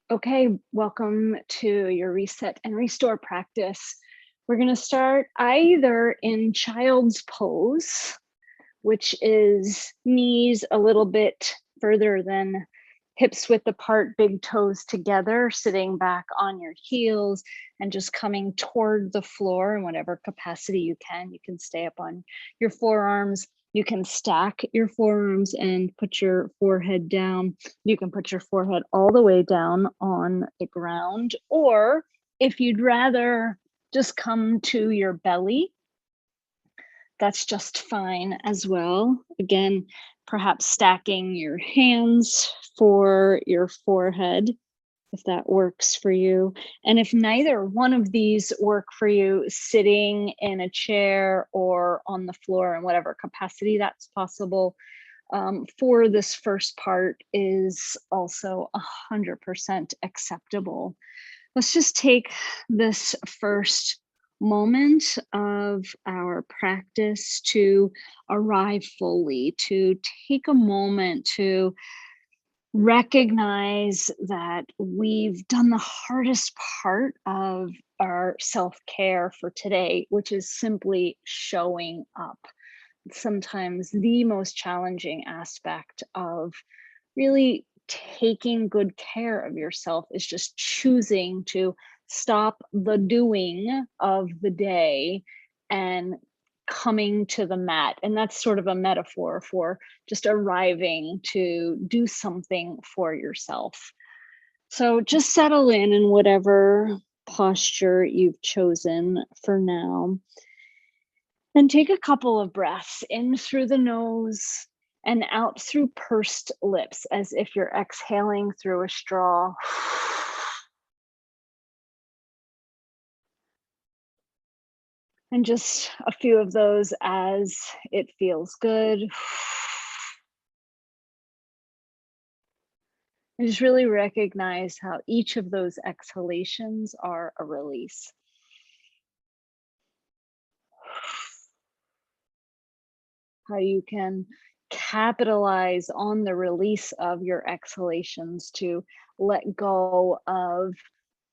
Okay, welcome to your reset and restore practice. We're going to start either in child's pose, which is knees a little bit further than hips width apart, big toes together, sitting back on your heels and just coming toward the floor in whatever capacity you can. You can stay up on your forearms. You can stack your forearms and put your forehead down. You can put your forehead all the way down on the ground. Or if you'd rather just come to your belly, that's just fine as well. Again, perhaps stacking your hands for your forehead, if that works for you. And if neither one of these work for you, sitting in a chair or on the floor in whatever capacity that's possible, for this first part is also 100% acceptable. Let's just take this first moment of our practice to arrive fully, to take a moment to recognize that we've done the hardest part of our self care for today, which is simply showing up. Sometimes the most challenging aspect of really taking good care of yourself is just choosing to stop the doing of the day and coming to the mat. And that's sort of a metaphor for just arriving to do something for yourself. So just settle in whatever posture you've chosen for now. And take a couple of breaths in through the nose and out through pursed lips, as if you're exhaling through a straw. And just a few of those as it feels good. And just really recognize how each of those exhalations are a release. How you can capitalize on the release of your exhalations to let go of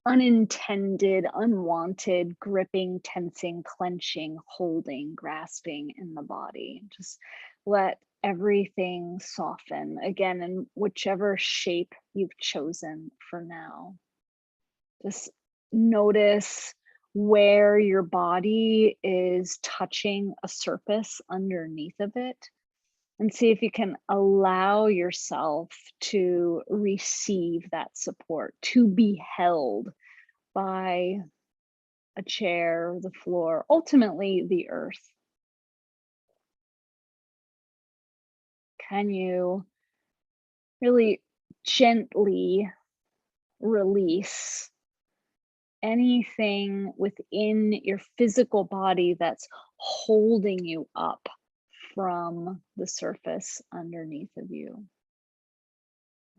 unintended, unwanted gripping, tensing, clenching, holding, grasping in the body. Just let everything soften again in whichever shape you've chosen for now. Just notice where your body is touching a surface underneath of it and see if you can allow yourself to receive that support, to be held by a chair, the floor, ultimately the earth. Can you really gently release anything within your physical body that's holding you up from the surface underneath of you?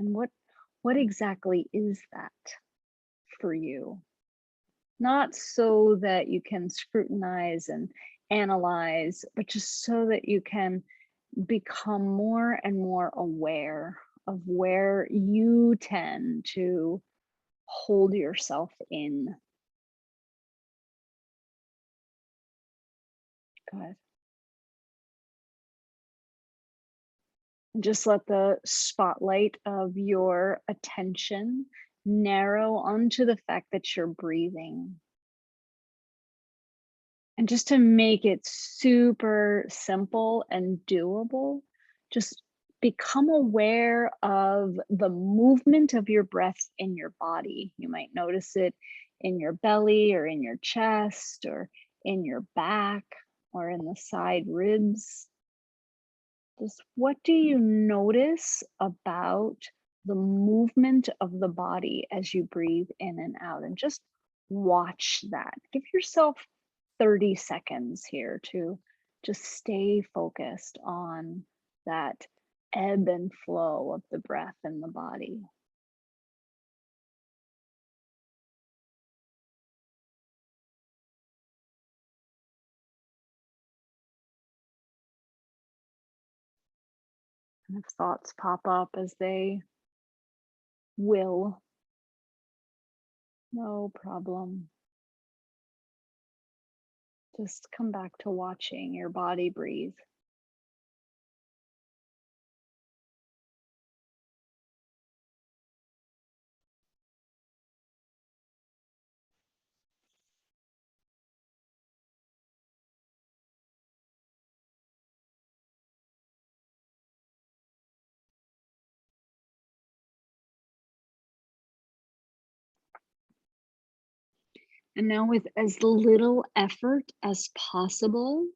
And what exactly is that for you? Not so that you can scrutinize and analyze, but just so that you can become more and more aware of where you tend to hold yourself in. Good. And just let the spotlight of your attention narrow onto the fact that you're breathing. And just to make it super simple and doable, just become aware of the movement of your breath in your body. You might notice it in your belly or in your chest or in your back or in the side ribs. Just what do you notice about the movement of the body as you breathe in and out? And just watch that. Give yourself 30 seconds here to just stay focused on that ebb and flow of the breath in the body. And if thoughts pop up, as they will, No problem. Just come back to watching your body breathe. And now, with as little effort as possible,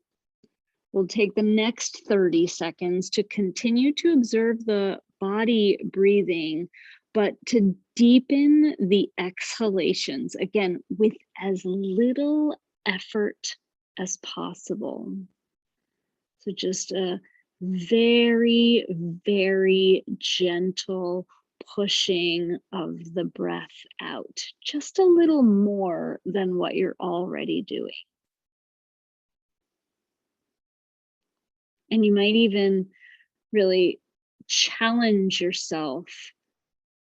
we'll take the next 30 seconds to continue to observe the body breathing, but to deepen the exhalations, again, with as little effort as possible. So just a very, very gentle pushing of the breath out, just a little more than what you're already doing. And you might even really challenge yourself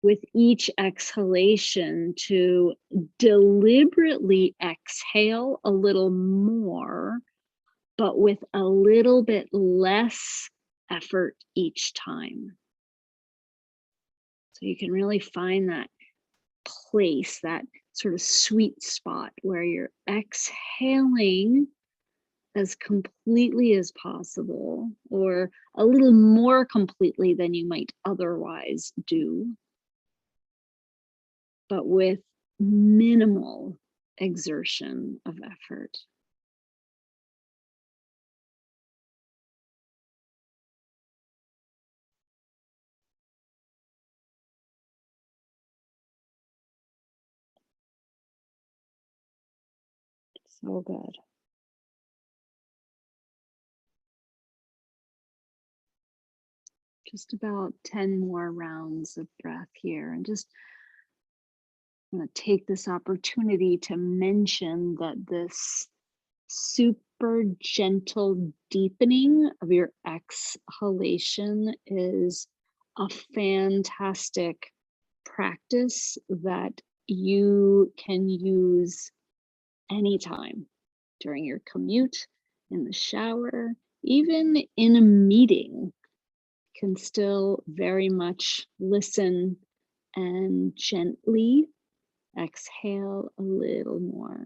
with each exhalation to deliberately exhale a little more, but with a little bit less effort each time. So you can really find that place, that sort of sweet spot where you're exhaling as completely as possible, or a little more completely than you might otherwise do, but with minimal exertion of effort. So good. Just about 10 more rounds of breath here. And just I'm going to take this opportunity to mention that this super gentle deepening of your exhalation is a fantastic practice that you can use anytime during your commute, in the shower, even in a meeting. Can still very much listen and gently exhale a little more.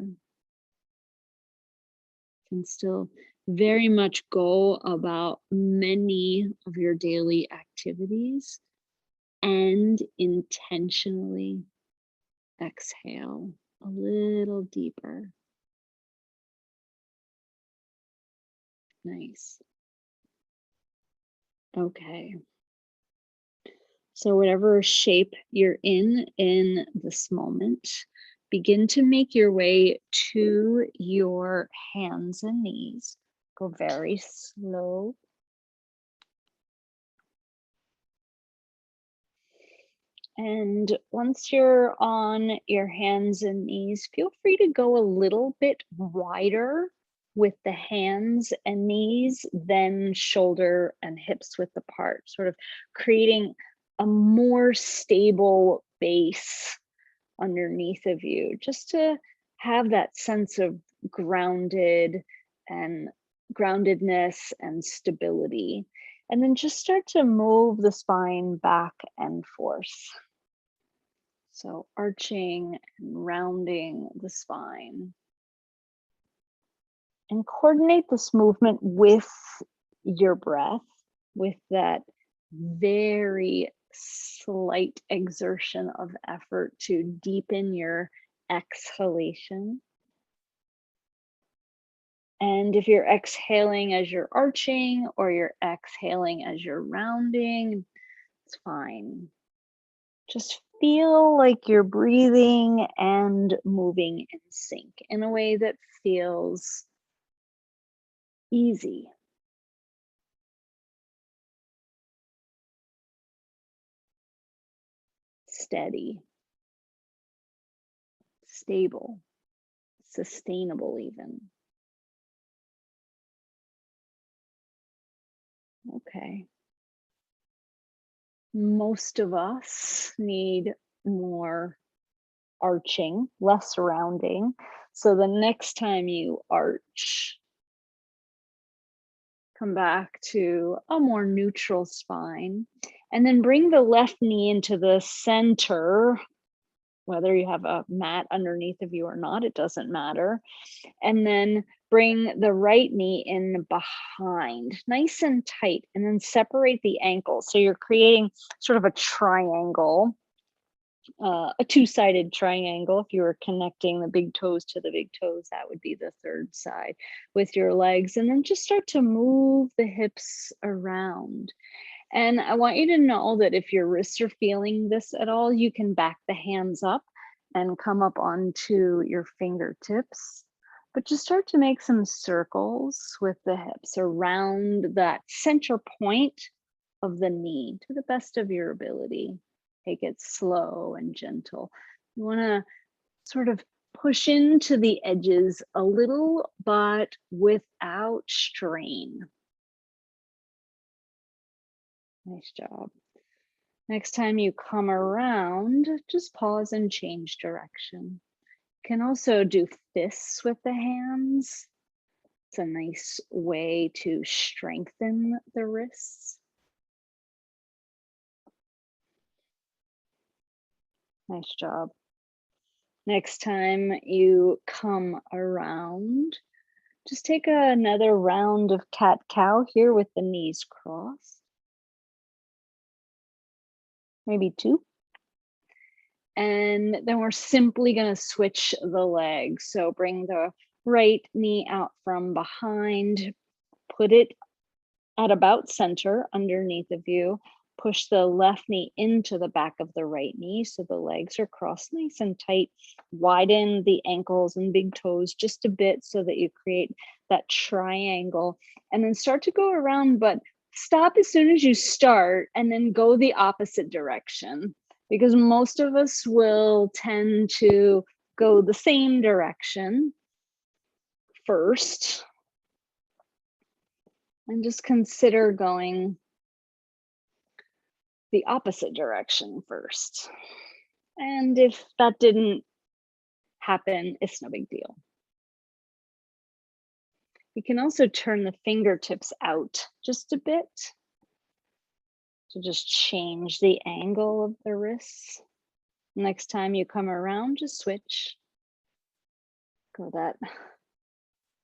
Can still very much go about many of your daily activities and intentionally exhale a little deeper. Nice. Okay. So whatever shape you're in this moment, begin to make your way to your hands and knees. Go very slow. And once you're on your hands and knees, feel free to go a little bit wider with the hands and knees than shoulder and hips width apart, sort of creating a more stable base underneath of you, just to have that sense of grounded and groundedness and stability. And then just start to move the spine back and forth. So arching and rounding the spine. And coordinate this movement with your breath, with that very slight exertion of effort to deepen your exhalation. And if you're exhaling as you're arching or you're exhaling as you're rounding, it's fine. Just feel like you're breathing and moving in sync in a way that feels easy. Steady, stable, sustainable even. Okay. Most of us need more arching, less rounding. So the next time you arch, come back to a more neutral spine, and then bring the left knee into the center, whether you have a mat underneath of you or not, it doesn't matter. And then bring the right knee in behind, nice and tight, and then separate the ankles. So you're creating sort of a triangle, a two-sided triangle. If you were connecting the big toes to the big toes, that would be the third side with your legs. And then just start to move the hips around. And I want you to know that if your wrists are feeling this at all, you can back the hands up and come up onto your fingertips. But just start to make some circles with the hips around that center point of the knee to the best of your ability. Take it slow and gentle. You want to sort of push into the edges a little, but without strain. Nice job. Next time you come around, just pause and change direction. You can also do fists with the hands. It's a nice way to strengthen the wrists. Nice job. Next time you come around, just take another round of cat-cow here with the knees crossed. Maybe two. And then we're simply going to switch the legs. So bring the right knee out from behind, put it at about center underneath of you. Push the left knee into the back of the right knee so the legs are crossed nice and tight. Widen the ankles and big toes just a bit so that you create that triangle. And then start to go around, but stop as soon as you start and then go the opposite direction, because most of us will tend to go the same direction first. And just consider going the opposite direction first. And if that didn't happen, it's no big deal. You can also turn the fingertips out just a bit to just change the angle of the wrists. Next time you come around, just switch. Go that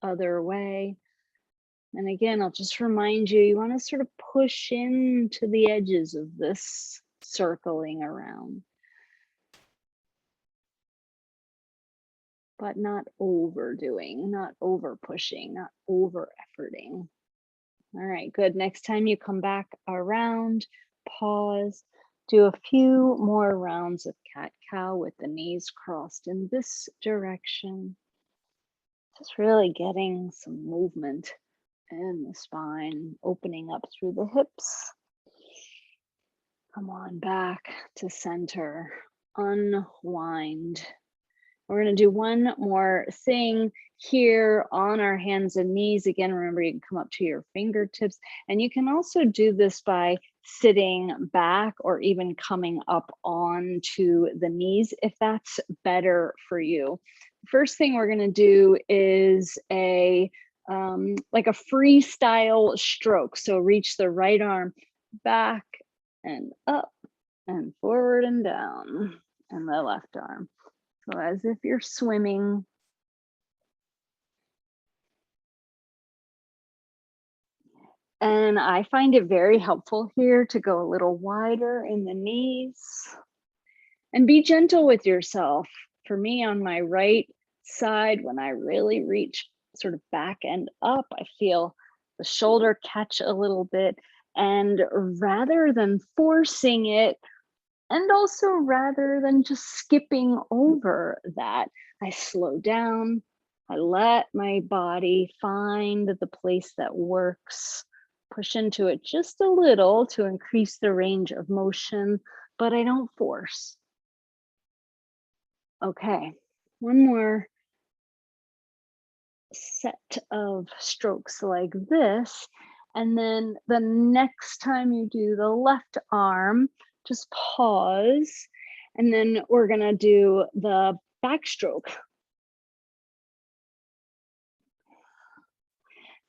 other way. And again, I'll just remind you, you want to sort of push into the edges of this circling around, but not overdoing, not over pushing, not over efforting. All right, good. Next time you come back around, pause, do a few more rounds of cat-cow with the knees crossed in this direction. Just really getting some movement in the spine, opening up through the hips. Come on back to center, unwind. We're going to do one more thing here on our hands and knees. Again, remember, you can come up to your fingertips, and you can also do this by sitting back or even coming up onto the knees if that's better for you. First thing we're going to do is like a freestyle stroke. So reach the right arm back and up and forward and down, and the left arm. So as if you're swimming. And I find it very helpful here to go a little wider in the knees and be gentle with yourself. For me, on my right side, when I really reach sort of back and up, I feel the shoulder catch a little bit. And rather than forcing it, and also rather than just skipping over that, I slow down. I let my body find the place that works, push into it just a little to increase the range of motion, but I don't force. Okay, one more set of strokes like this. And then the next time you do the left arm, just pause And then we're gonna do the backstroke.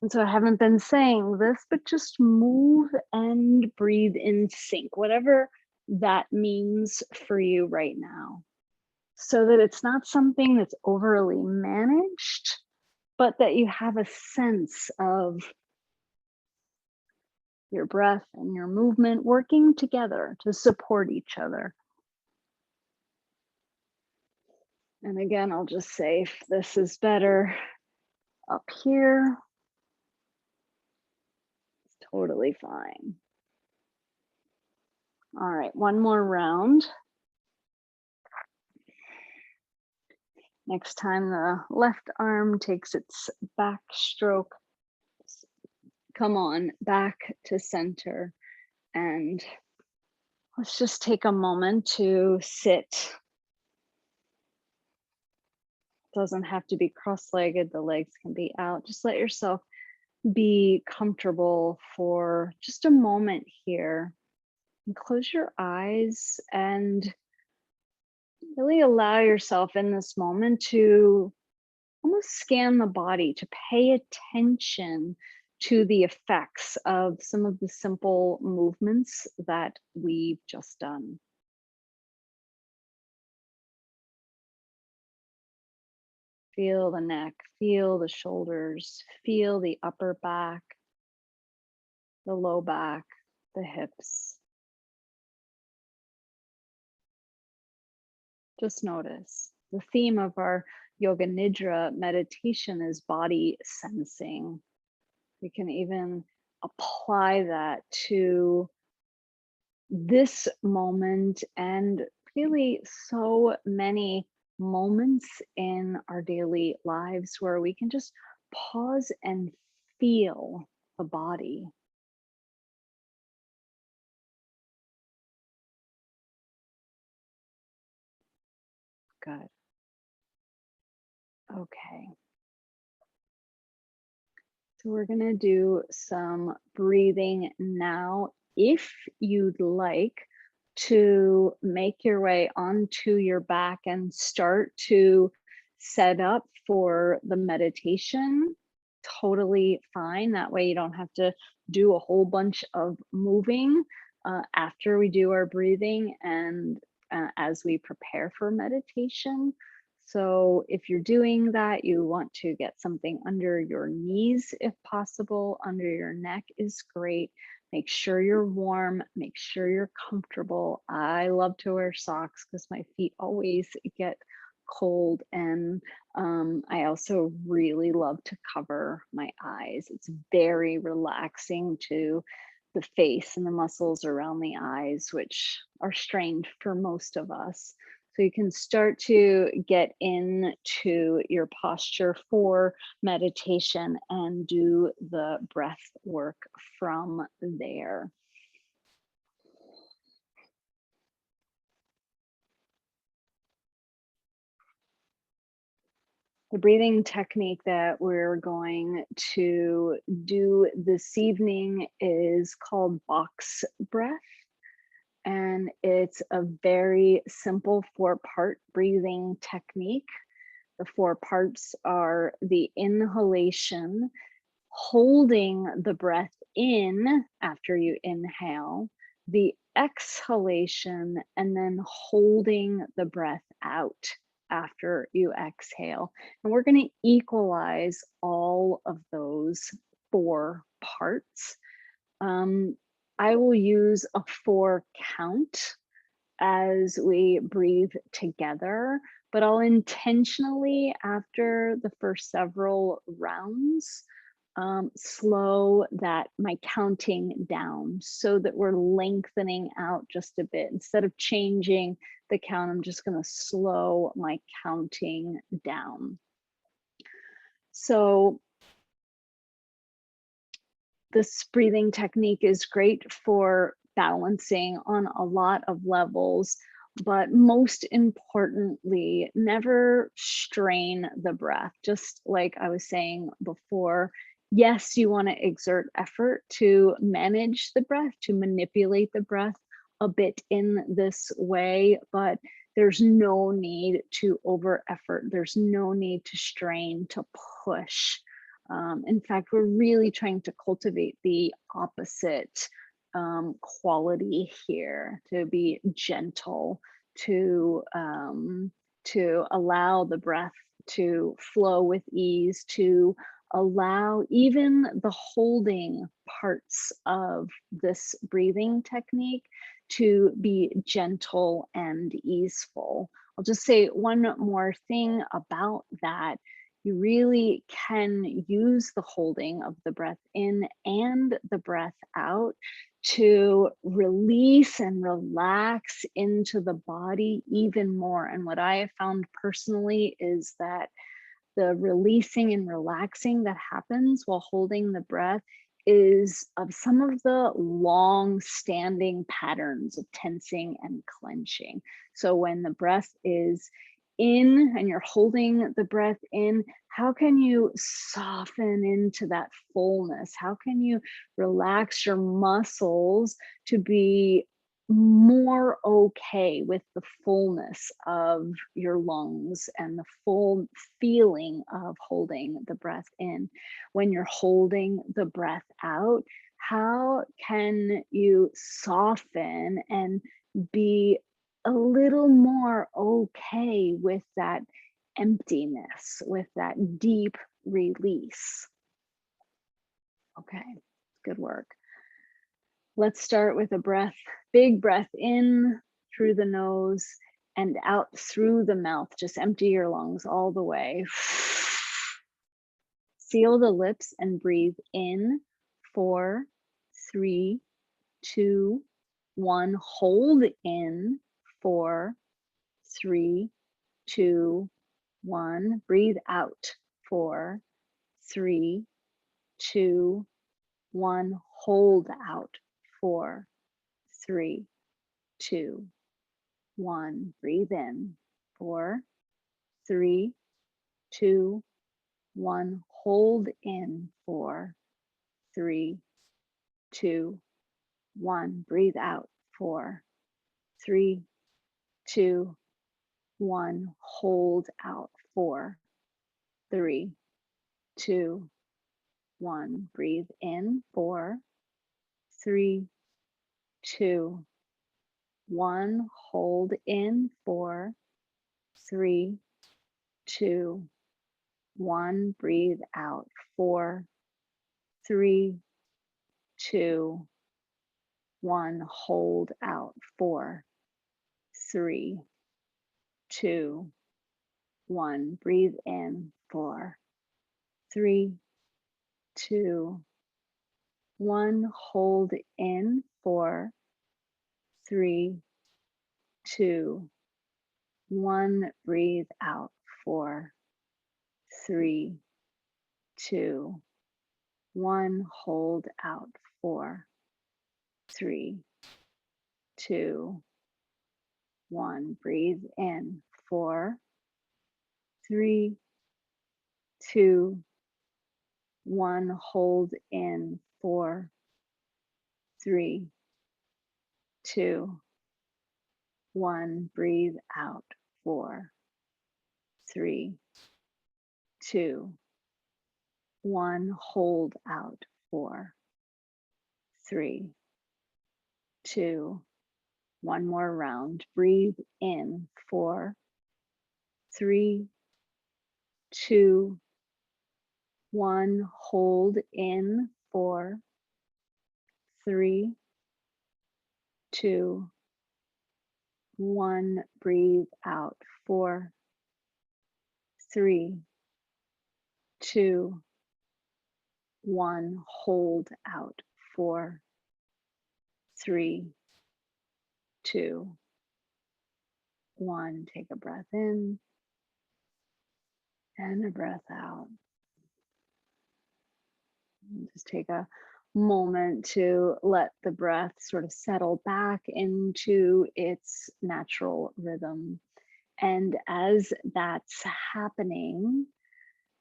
And so I haven't been saying this, but just move and breathe in sync, whatever that means for you right now, so that it's not something that's overly managed, but that you have a sense of your breath and your movement working together to support each other. And again, I'll just say if this is better up here, it's totally fine. All right, one more round. Next time the left arm takes its back stroke, come on back to center, and let's just take a moment to sit. Doesn't have to be cross-legged, the legs can be out. Just let yourself be comfortable for just a moment here. And close your eyes and really allow yourself in this moment to almost scan the body, to pay attention to the effects of some of the simple movements that we've just done. Feel the neck, feel the shoulders, feel the upper back, the low back, the hips. Just notice. The theme of our Yoga Nidra meditation is body sensing. We can even apply that to this moment and really so many moments in our daily lives where we can just pause and feel the body. Good. Okay. So we're going to do some breathing now. If you'd like to make your way onto your back and start to set up for the meditation, totally fine. That way you don't have to do a whole bunch of moving after we do our breathing and as we prepare for meditation. So if you're doing that, you want to get something under your knees if possible. Under your neck is great. Make sure you're warm, make sure you're comfortable. I love to wear socks because my feet always get cold, and I also really love to cover my eyes. It's very relaxing to the face and the muscles around the eyes, which are strained for most of us. So you can start to get into your posture for meditation and do the breath work from there. The breathing technique that we're going to do this evening is called box breath. And it's a very simple 4-part breathing technique. The 4 parts are the inhalation, holding the breath in after you inhale, the exhalation, and then holding the breath out after you exhale. And we're going to equalize all of those 4 parts. I will use a 4 count as we breathe together, but I'll intentionally, after the first several rounds, slow my counting down so that we're lengthening out just a bit. Instead of changing the count, I'm just going to slow my counting down. So this breathing technique is great for balancing on a lot of levels, but most importantly, never strain the breath. Just like I was saying before, yes, you want to exert effort to manage the breath, to manipulate the breath a bit in this way, but there's no need to over effort. There's no need to strain, to push. In fact, we're really trying to cultivate the opposite quality here, to be gentle, to allow the breath to flow with ease, to allow even the holding parts of this breathing technique to be gentle and easeful. I'll just say one more thing about that. You really can use the holding of the breath in and the breath out to release and relax into the body even more. And what I have found personally is that the releasing and relaxing that happens while holding the breath is of some of the long standing patterns of tensing and clenching. So when the breath is in and you're holding the breath in, how can you soften into that fullness? How can you relax your muscles to be more okay with the fullness of your lungs and the full feeling of holding the breath in? When you're holding the breath out, how can you soften and be a little more okay with that emptiness, with that deep release? Okay, good work. Let's start with a breath, big breath in through the nose and out through the mouth. Just empty your lungs all the way. Seal the lips and breathe in. 4, 3, 2, 1. Hold in. 4, 3, 2, 1. Breathe out. 4, 3, 2, 1. Hold out. 4, 3, 2, 1. Breathe in. 4, 3, 2, 1. Hold in. 4, 3, 2, 1. Breathe out. 4, 3, 2, 1. Hold out. 4, 3, 2, 1. Breathe in. 4, 3, 2, 1. Hold in. 4, 3, 2, 1. Breathe out. 4, 3, 2, 1. Hold out. 4, 3, 2, 1. Breathe in. 4, 3, 2, 1. Hold in. 4, 3, 2, 1. Breathe out. 4, 3, 2, 1. Hold out. 4, 3, 2, 1. Breathe in. 4, 3, 2, 1. Hold in. 4, 3, 2, 1. Breathe out. 4, 3, 2, 1. Hold out. 4, 3, 2. One more round. Breathe in. 4, 3, 2, 1. Hold in. 4, 3, 2, 1. Breathe out. 4, 3, 2, 1. Hold out. 4, 3, 2, 1. Take a breath in and a breath out. And just take a moment to let the breath sort of settle back into its natural rhythm. And as that's happening,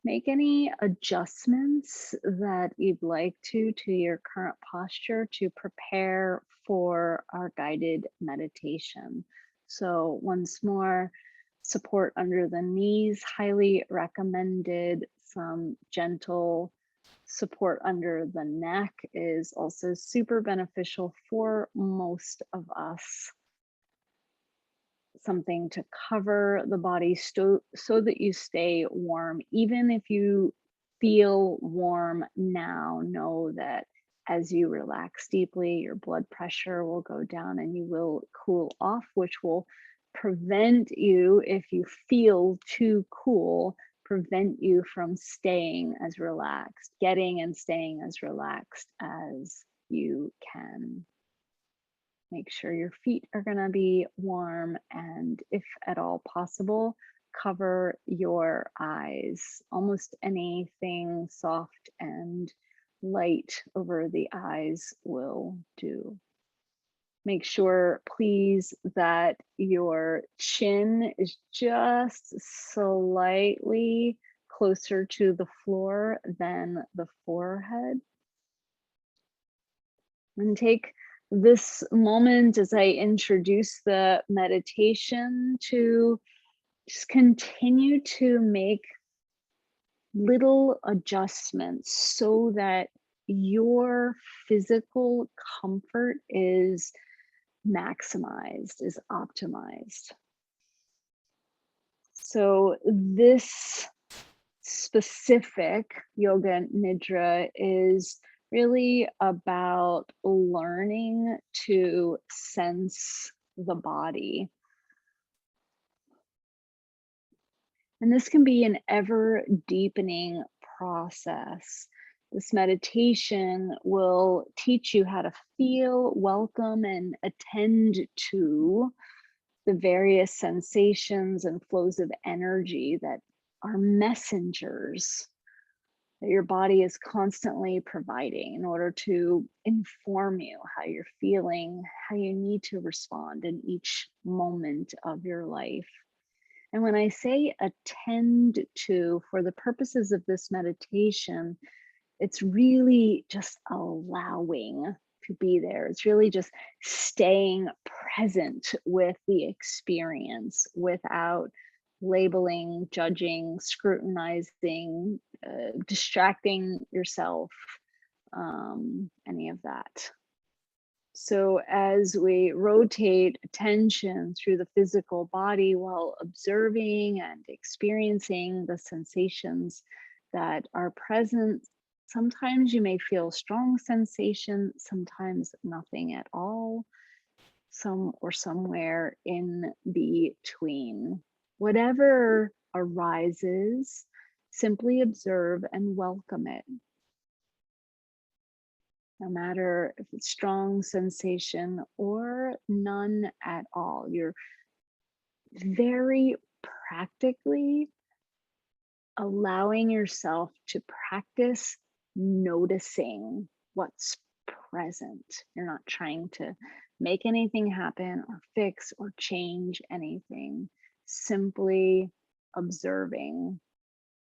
Make any adjustments that you'd like to your current posture to prepare for our guided meditation. So once more, support under the knees, highly recommended. Some gentle support under the neck is also super beneficial for most of us. Something to cover the body so that you stay warm. Even if you feel warm now, know that as you relax deeply, your blood pressure will go down and you will cool off, which will prevent you, if you feel too cool, prevent you from staying as relaxed, getting and staying as relaxed as you can. Make sure your feet are going to be warm, and if at all possible, cover your eyes. Almost anything soft and light over the eyes will do. Make sure, please, that your chin is just slightly closer to the floor than the forehead. And take this moment as I introduce the meditation to just continue to make little adjustments so that your physical comfort is maximized, is optimized. So this specific yoga nidra is really about learning to sense the body. And this can be an ever deepening process. This meditation will teach you how to feel, welcome, and attend to the various sensations and flows of energy that are messengers that your body is constantly providing in order to inform you how you're feeling, how you need to respond in each moment of your life. And when I say attend to, for the purposes of this meditation, it's really just allowing to be there. It's really just staying present with the experience without labeling, judging, scrutinizing, distracting yourself, any of that. So as we rotate attention through the physical body while observing and experiencing the sensations that are present, sometimes you may feel strong sensation, sometimes nothing at all, somewhere in between. Whatever arises, simply observe and welcome it. No matter if it's strong sensation or none at all. You're very practically allowing yourself to practice noticing what's present. You're not trying to make anything happen or fix or change anything. Simply observing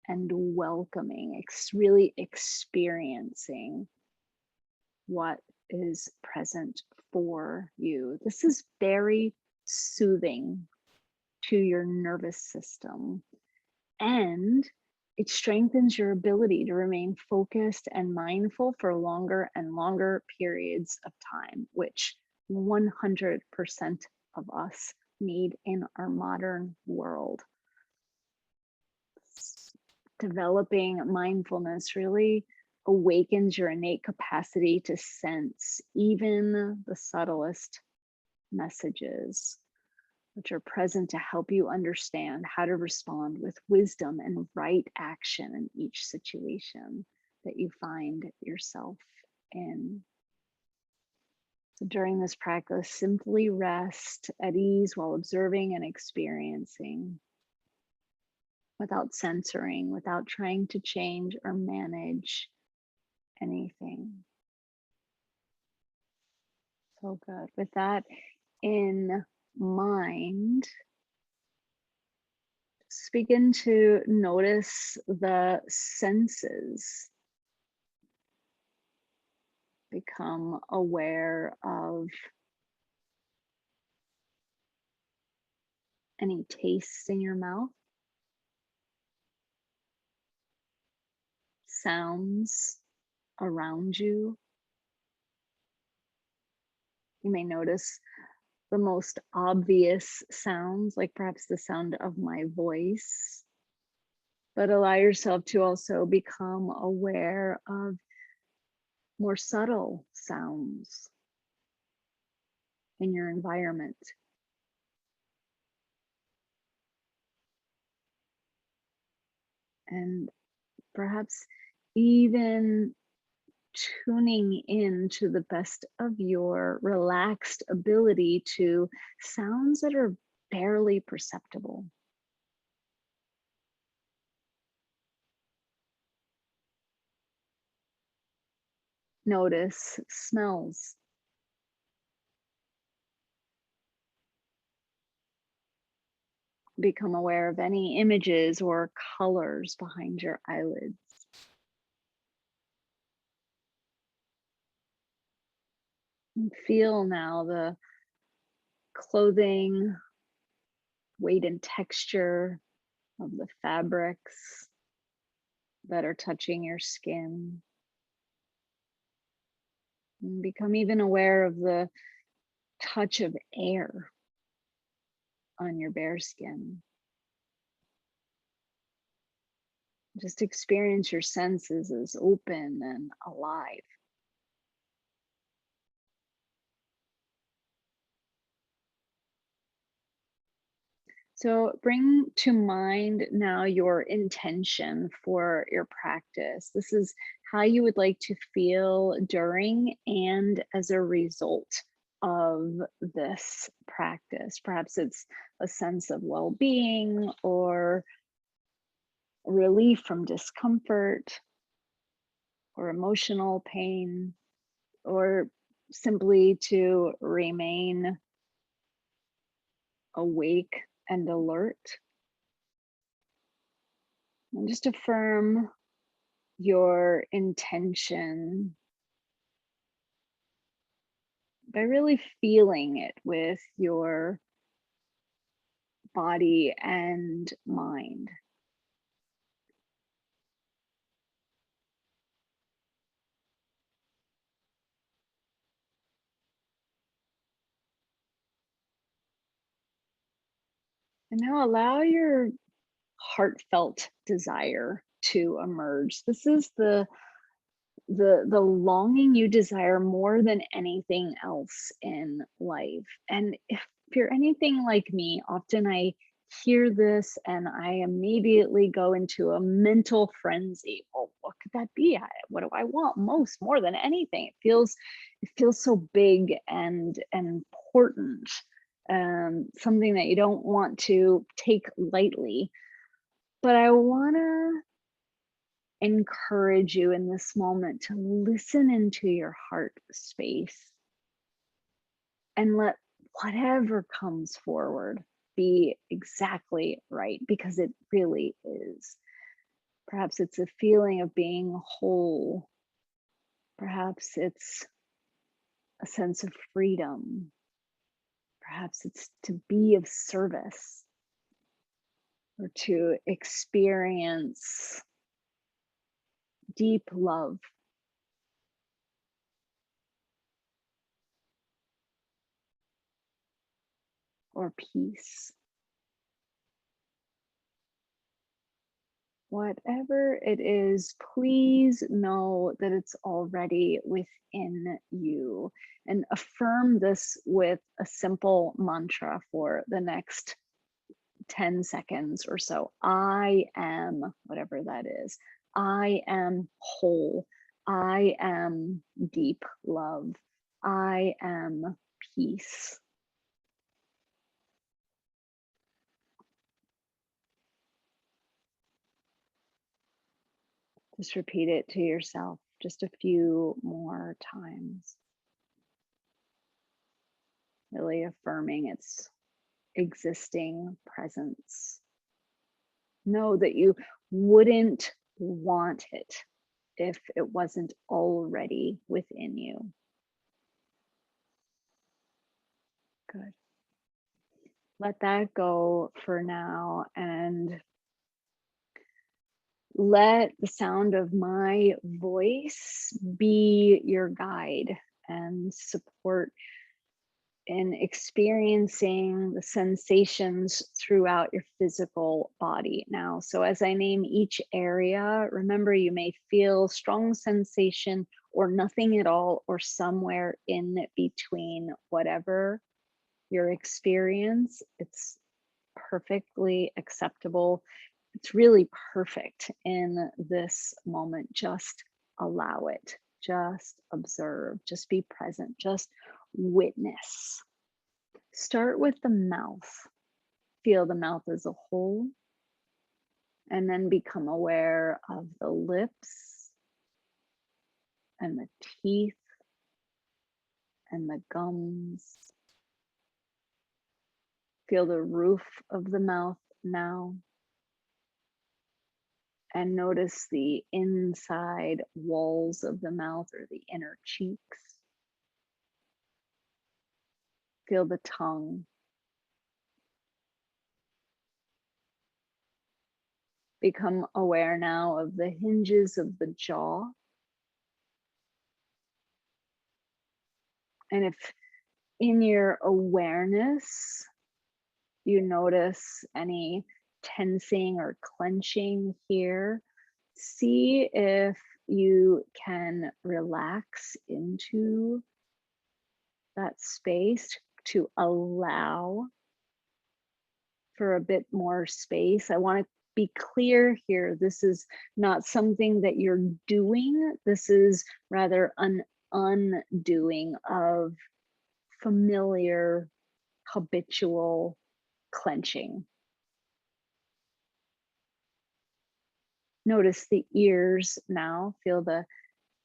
and welcoming, really experiencing what is present for you. This is very soothing to your nervous system, and it strengthens your ability to remain focused and mindful for longer and longer periods of time, which 100% of us need in our modern world. Developing mindfulness really awakens your innate capacity to sense even the subtlest messages, which are present to help you understand how to respond with wisdom and right action in each situation that you find yourself in. So during this practice, simply rest at ease while observing and experiencing, without censoring, without trying to change or manage anything. So good. With that in mind, begin to notice the senses. Become aware of any taste in your mouth, sounds around you. You may notice the most obvious sounds, like perhaps the sound of my voice, but allow yourself to also become aware of more subtle sounds in your environment. And perhaps even tuning in to the best of your relaxed ability to sounds that are barely perceptible. Notice smells. Become aware of any images or colors behind your eyelids. And feel now the clothing, weight and texture of the fabrics that are touching your skin. And become even aware of the touch of air on your bare skin. Just experience your senses as open and alive. So bring to mind now your intention for your practice. This is how you would like to feel during and as a result of this practice. Perhaps it's a sense of well-being or relief from discomfort or emotional pain, or simply to remain awake and alert. And just affirm your intention by really feeling it with your body and mind. And now allow your heartfelt desire to emerge. This is the longing you desire more than anything else in life. And if you're anything like me, often I hear this and I immediately go into a mental frenzy. Well, what could that be? What do I want most, more than anything? It feels so big and important. Something that you don't want to take lightly. But I want to encourage you in this moment to listen into your heart space and let whatever comes forward be exactly right, because it really is. Perhaps it's a feeling of being whole. Perhaps it's a sense of freedom. Perhaps it's to be of service or to experience deep love or peace. Whatever it is, please know that it's already within you. And affirm this with a simple mantra for the next 10 seconds or so. I am, whatever that is. I am whole. I am deep love. I am peace. Just repeat it to yourself just a few more times. Really affirming its existing presence. Know that you wouldn't want it if it wasn't already within you. Good. Let that go for now and let the sound of my voice be your guide and support in experiencing the sensations throughout your physical body now. So as I name each area, remember you may feel strong sensation or nothing at all, or somewhere in between. Whatever your experience, it's perfectly acceptable. It's really perfect in this moment. Just allow it, just observe, just be present, just witness. Start with the mouth. Feel the mouth as a whole, and then become aware of the lips and the teeth and the gums. Feel the roof of the mouth now, and notice the inside walls of the mouth or the inner cheeks. Feel the tongue. Become aware now of the hinges of the jaw. And if in your awareness you notice any tensing or clenching here, see if you can relax into that space to allow for a bit more space. I want to be clear here. This is not something that you're doing. This is rather an undoing of familiar, habitual clenching. Notice the ears now. Feel the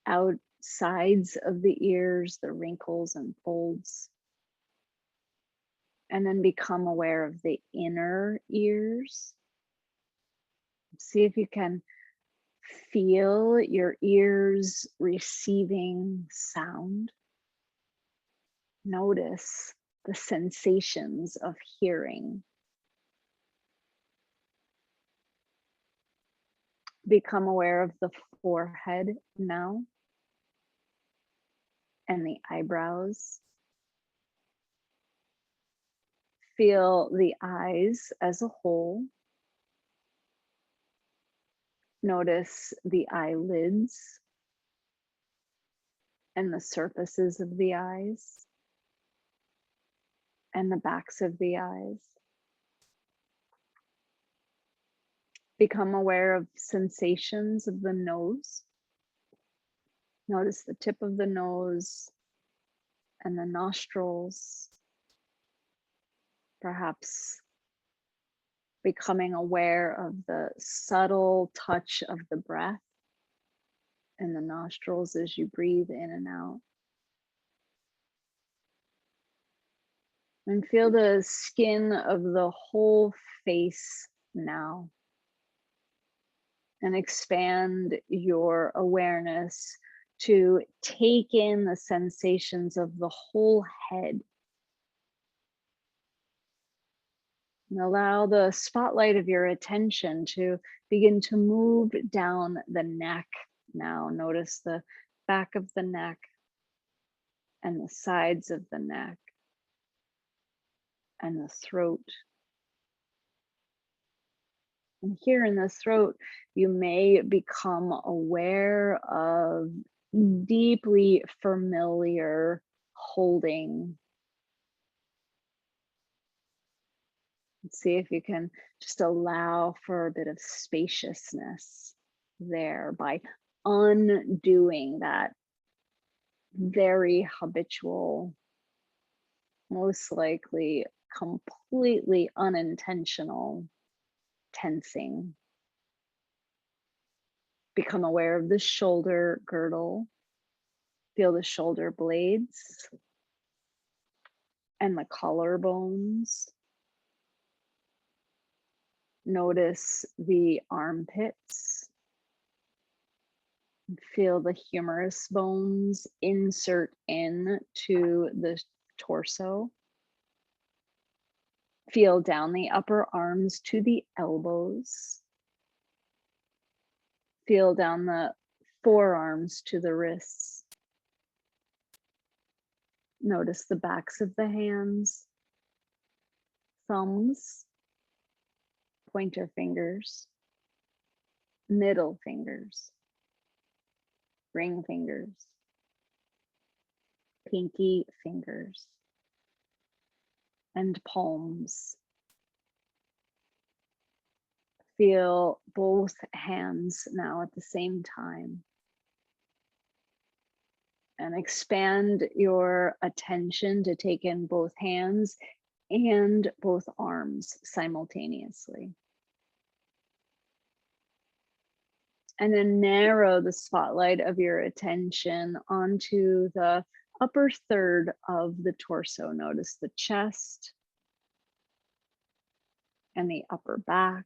outsides of the ears, the wrinkles and folds. And then become aware of the inner ears. See if you can feel your ears receiving sound. Notice the sensations of hearing. Become aware of the forehead now and the eyebrows. Feel the eyes as a whole. Notice the eyelids and the surfaces of the eyes and the backs of the eyes. Become aware of sensations of the nose. Notice the tip of the nose and the nostrils. Perhaps becoming aware of the subtle touch of the breath in the nostrils as you breathe in and out. And feel the skin of the whole face now. And expand your awareness to take in the sensations of the whole head. And allow the spotlight of your attention to begin to move down the neck now. Notice the back of the neck and the sides of the neck and the throat. And here in the throat, you may become aware of deeply familiar holding. Let's see if you can just allow for a bit of spaciousness there by undoing that very habitual, most likely completely unintentional tensing. Become aware of the shoulder girdle. Feel the shoulder blades and the collarbones. Notice the armpits. Feel the humerus bones insert in to the torso. Feel down the upper arms to the elbows. Feel down the forearms to the wrists. Notice the backs of the hands, thumbs, pointer fingers, middle fingers, ring fingers, pinky fingers, and palms. Feel both hands now at the same time. And expand your attention to take in both hands and both arms simultaneously. And then narrow the spotlight of your attention onto the upper third of the torso. Notice the chest and the upper back.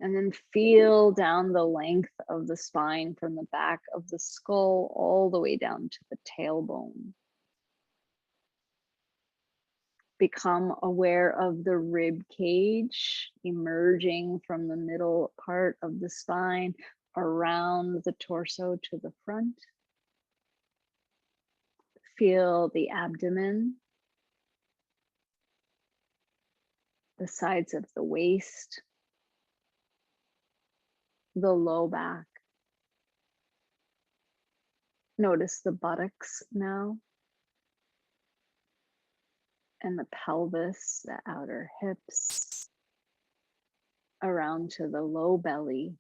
And then feel down the length of the spine from the back of the skull all the way down to the tailbone. Become aware of the rib cage emerging from the middle part of the spine around the torso to the front. Feel the abdomen, the sides of the waist, the low back. Notice the buttocks now, and the pelvis, the outer hips, around to the low belly.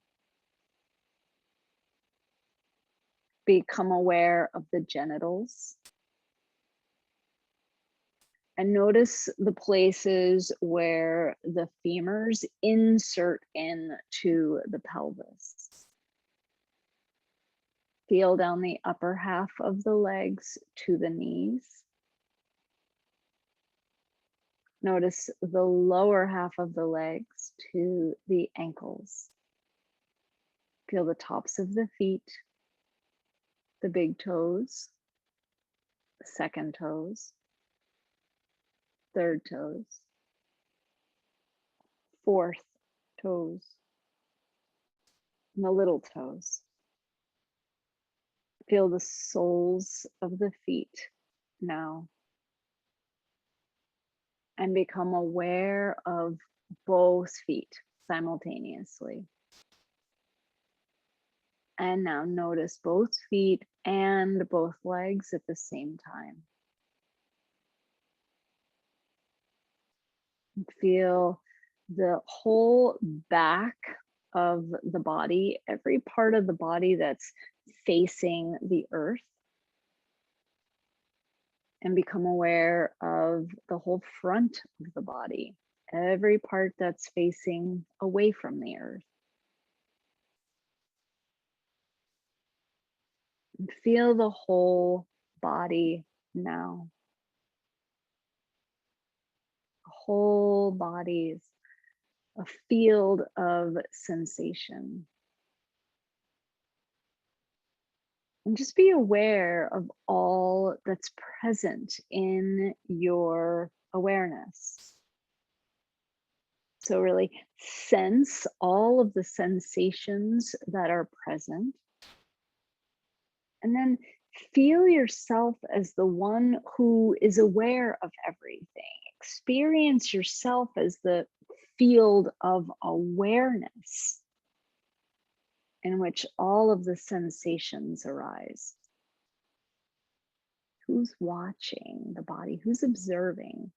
Become aware of the genitals. And notice the places where the femurs insert into the pelvis. Feel down the upper half of the legs to the knees. Notice the lower half of the legs to the ankles. Feel the tops of the feet, the big toes, the second toes, third toes, fourth toes, and the little toes. Feel the soles of the feet now. And become aware of both feet simultaneously. And now notice both feet and both legs at the same time. Feel the whole back of the body, every part of the body that's facing the earth. And become aware of the whole front of the body, every part that's facing away from the earth. And feel the whole body now. The whole body is a field of sensation. And just be aware of all that's present in your awareness. So really sense all of the sensations that are present. And then feel yourself as the one who is aware of everything. Experience yourself as the field of awareness in which all of the sensations arise. Who's watching the body? Who's observing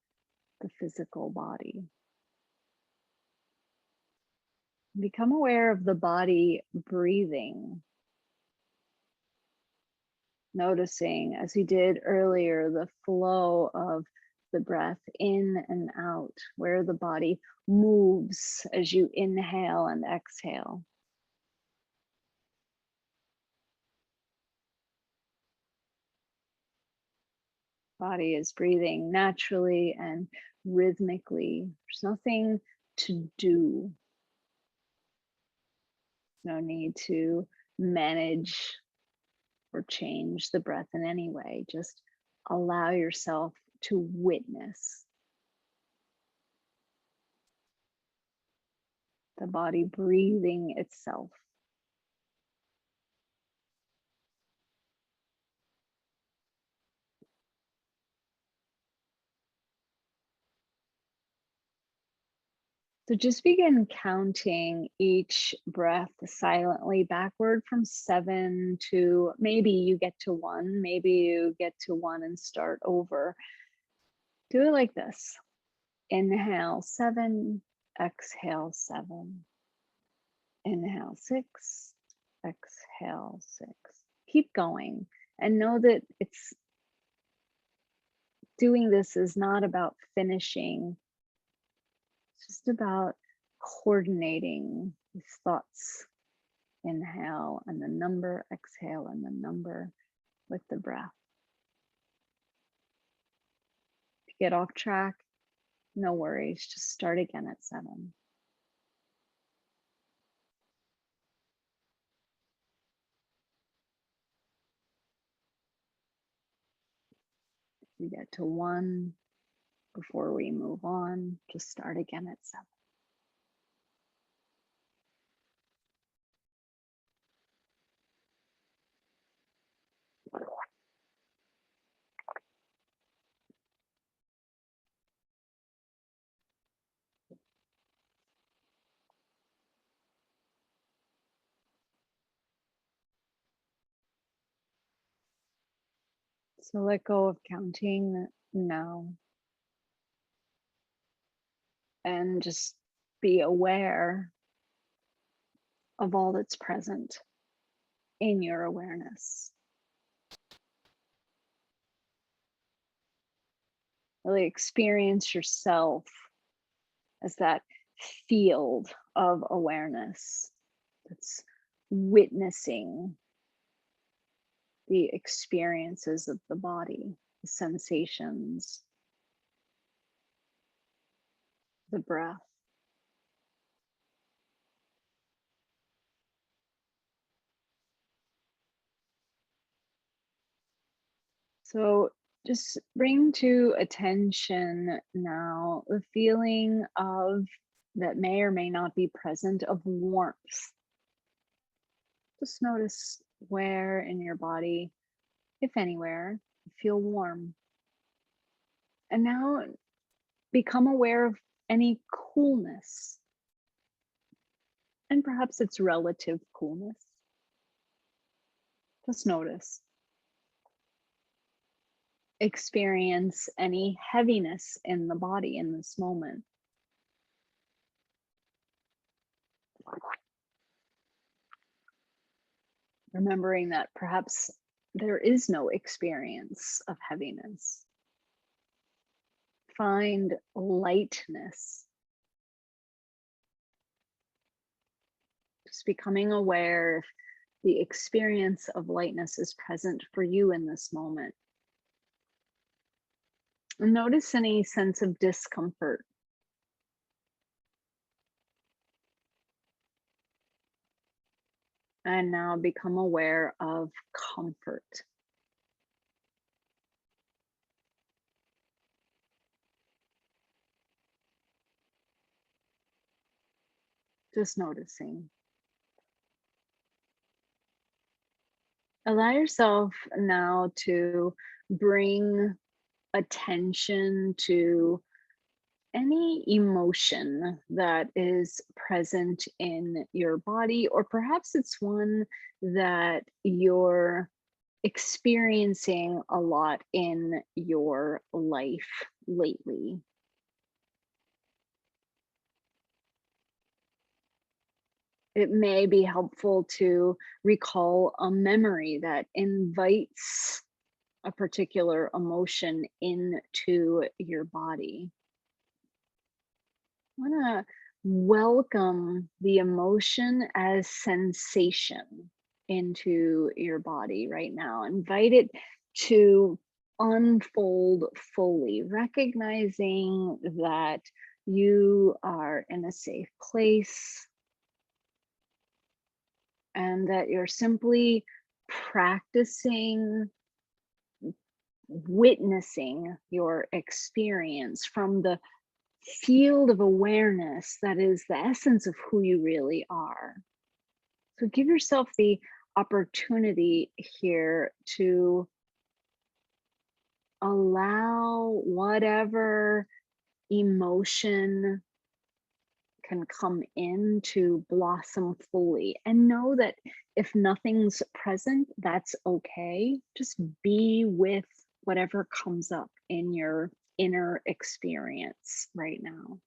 the physical body? Become aware of the body breathing. Noticing, as we did earlier, the flow of the breath in and out, where the body moves as you inhale and exhale. Body is breathing naturally and rhythmically. There's nothing to do. No need to manage or change the breath in any way. Just allow yourself to witness the body breathing itself. So just begin counting each breath silently backward from 7 to maybe you get to 1, maybe you get to 1 and start over. Do it like this. Inhale 7, exhale 7. Inhale 6, exhale 6. Keep going and know that it's doing this is not about finishing. It's just about coordinating these thoughts. Inhale and the number, exhale and the number with the breath. If you get off track, no worries, just start again at 7. If you get to 1 before we move on, just start again at 7. So let go of counting now and just be aware of all that's present in your awareness. Really experience yourself as that field of awareness that's witnessing the experiences of the body, the sensations, the breath. So just bring to attention now the feeling of that may or may not be present of warmth. Just notice where in your body, if anywhere, you feel warm. And now become aware of any coolness, and perhaps it's relative coolness. Just notice. Experience any heaviness in the body in this moment. Remembering that perhaps there is no experience of heaviness. Find lightness. Just becoming aware if the experience of lightness is present for you in this moment. And notice any sense of discomfort. And now become aware of comfort. Just noticing. Allow yourself now to bring attention to any emotion that is present in your body, or perhaps it's one that you're experiencing a lot in your life lately. It may be helpful to recall a memory that invites a particular emotion into your body. I want to welcome the emotion as sensation into your body right now. Invite it to unfold fully, recognizing that you are in a safe place and that you're simply practicing witnessing your experience from the field of awareness that is the essence of who you really are. So give yourself the opportunity here to allow whatever emotion can come in to blossom fully, and know that if nothing's present, that's okay. Just be with whatever comes up in your inner experience right now.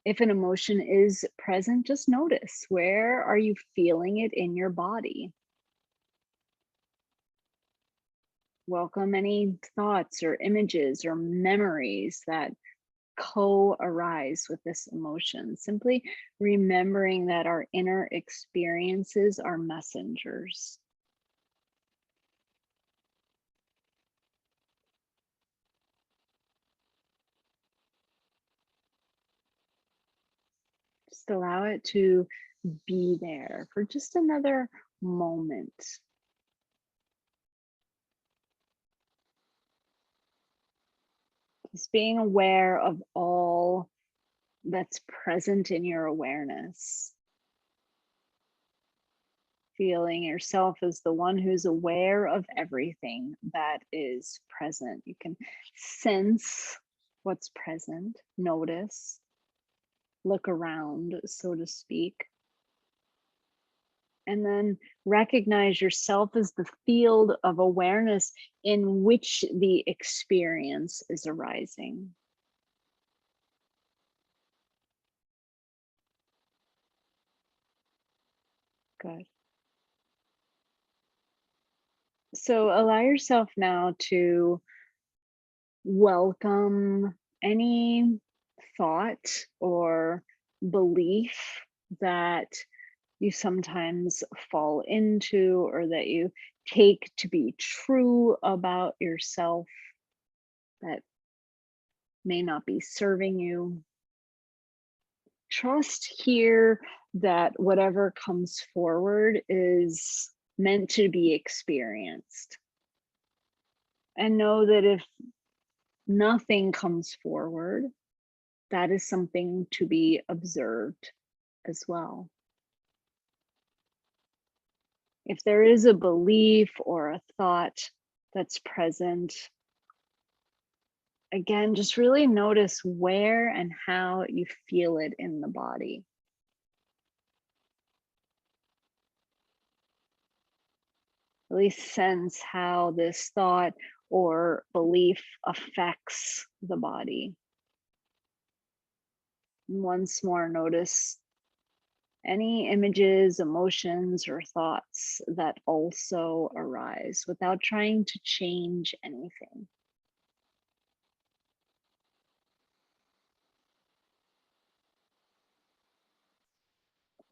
If an emotion is present, just notice, where are you feeling it in your body? Welcome any thoughts or images or memories that co-arise with this emotion. Simply remembering that our inner experiences are messengers. Just allow it to be there for just another moment. Just being aware of all that's present in your awareness. Feeling yourself as the one who's aware of everything that is present. You can sense what's present, notice, look around, so to speak, and then recognize yourself as the field of awareness in which the experience is arising. Good. So allow yourself now to welcome any thought or belief that you sometimes fall into or that you take to be true about yourself that may not be serving you. Trust here that whatever comes forward is meant to be experienced. And know that if nothing comes forward, that is something to be observed as well. If there is a belief or a thought that's present, again, just really notice where and how you feel it in the body. Really sense how this thought or belief affects the body. And once more, notice any images, emotions, or thoughts that also arise without trying to change anything.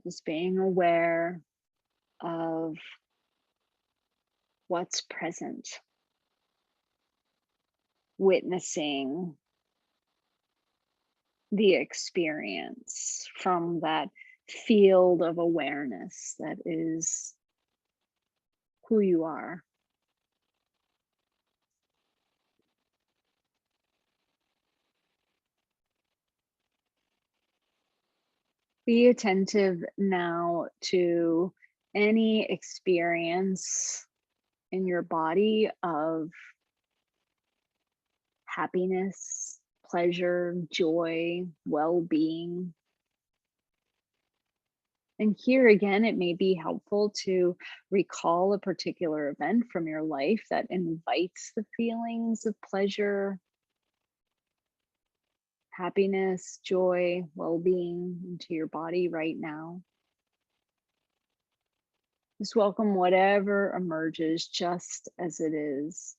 Just being aware of what's present, witnessing the experience from that field of awareness that is who you are. Be attentive now to any experience in your body of happiness, pleasure, joy, well being. And here again, it may be helpful to recall a particular event from your life that invites the feelings of pleasure, happiness, joy, well being into your body right now. Just welcome whatever emerges just as it is.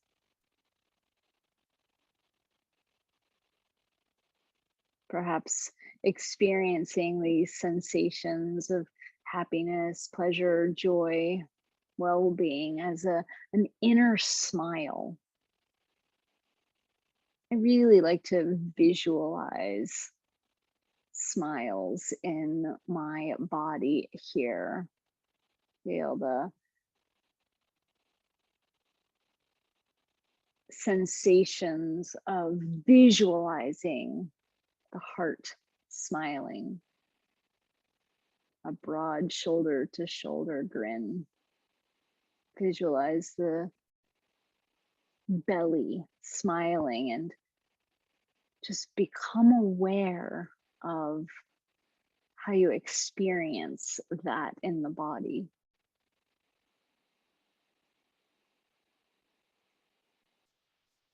Perhaps experiencing these sensations of happiness, pleasure, joy well-being as an inner smile. I really like to visualize smiles in my body here. Feel the sensations of visualizing the heart smiling, a broad shoulder to shoulder grin. Visualize the belly smiling and just become aware of how you experience that in the body.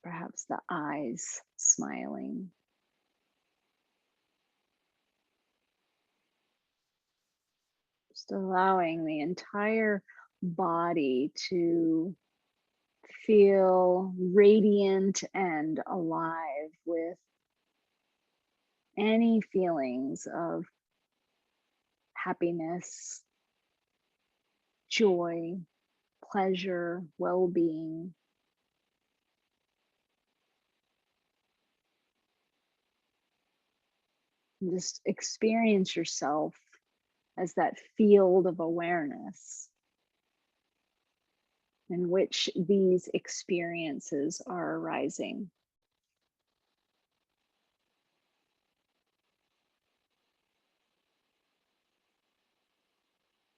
Perhaps the eyes smiling. Just allowing the entire body to feel radiant and alive with any feelings of happiness, joy, pleasure, well-being. Just experience yourself as that field of awareness in which these experiences are arising.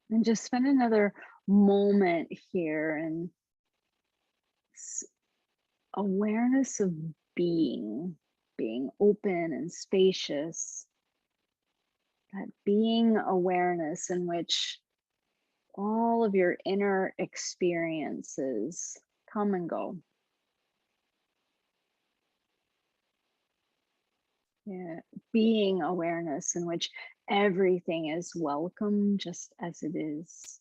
And just spend another moment here in awareness of being open and spacious. That being awareness in which all of your inner experiences come and go. Yeah, being awareness in which everything is welcome just as it is.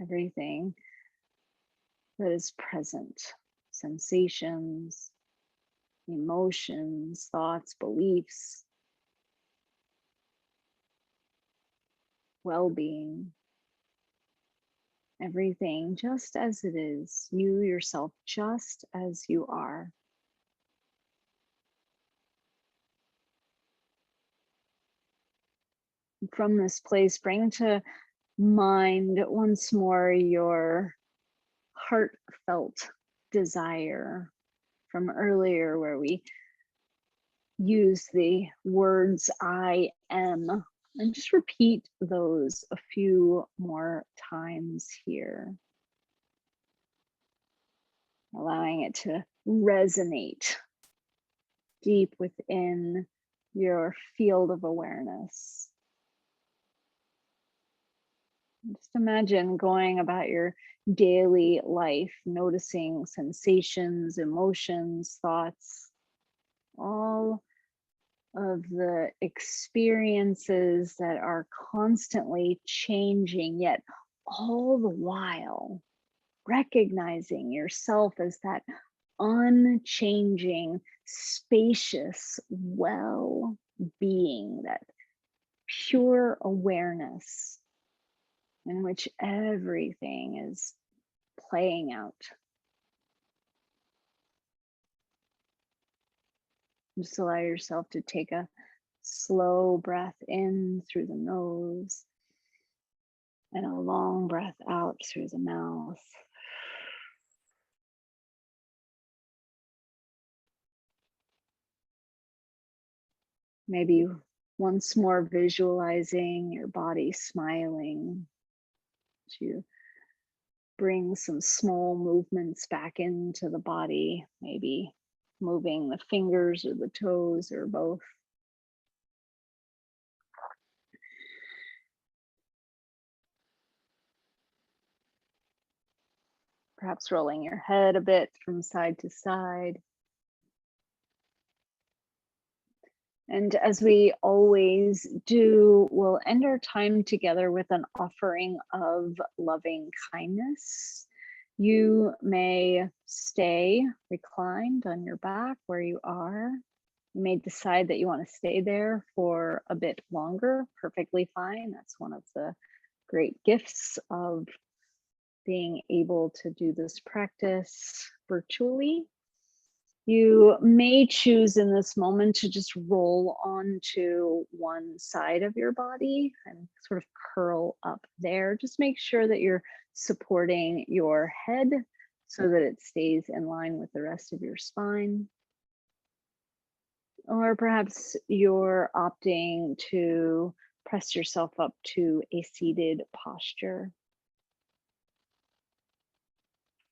Everything that is present, sensations, emotions, thoughts, beliefs, well-being, everything just as it is, you yourself just as you are. From this place, bring to mind once more your heartfelt desire from earlier, where we use the words I am, and just repeat those a few more times here, allowing it to resonate deep within your field of awareness. Just imagine going about your daily life, noticing sensations, emotions, thoughts, all of the experiences that are constantly changing, yet all the while recognizing yourself as that unchanging, spacious well-being, that pure awareness in which everything is playing out. Just allow yourself to take a slow breath in through the nose and a long breath out through the mouth. Maybe once more visualizing your body smiling, to bring some small movements back into the body, maybe moving the fingers or the toes or both. Perhaps rolling your head a bit from side to side. And as we always do, we'll end our time together with an offering of loving kindness. You may stay reclined on your back where you are. You may decide that you want to stay there for a bit longer, perfectly fine. That's one of the great gifts of being able to do this practice virtually. You may choose in this moment to just roll onto one side of your body and sort of curl up there. Just make sure that you're supporting your head so that it stays in line with the rest of your spine. Or perhaps you're opting to press yourself up to a seated posture.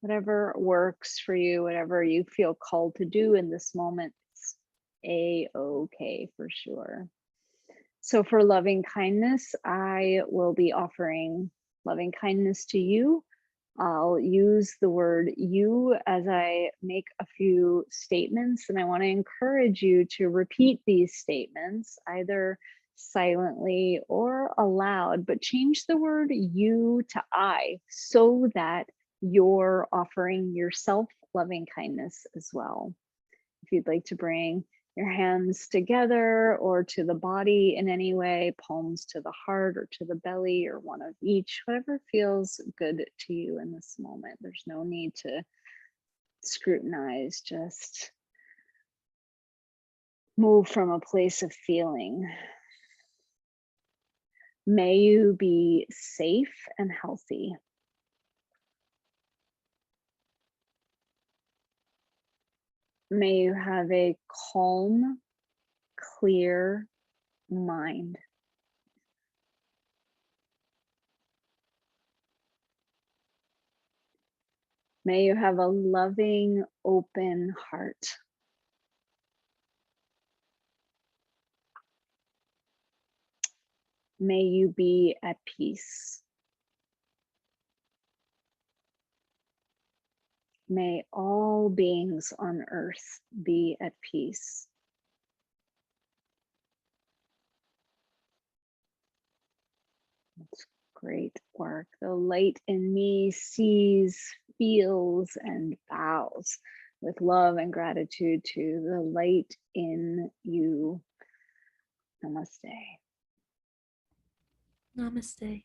Whatever works for you, whatever you feel called to do in this moment, it's a-okay for sure. So for loving kindness, I will be offering loving kindness to you. I'll use the word you as I make a few statements, and I want to encourage you to repeat these statements either silently or aloud, but change the word you to I so that you're offering yourself loving kindness as well. If you'd like to bring your hands together or to the body in any way, palms to the heart or to the belly or one of each, whatever feels good to you in this moment. There's no need to scrutinize, just move from a place of feeling. May you be safe and healthy. May you have a calm, clear mind. May you have a loving, open heart. May you be at peace. May all beings on earth be at peace. That's great work. The light in me sees, feels, and bows with love and gratitude to the light in you. Namaste. Namaste.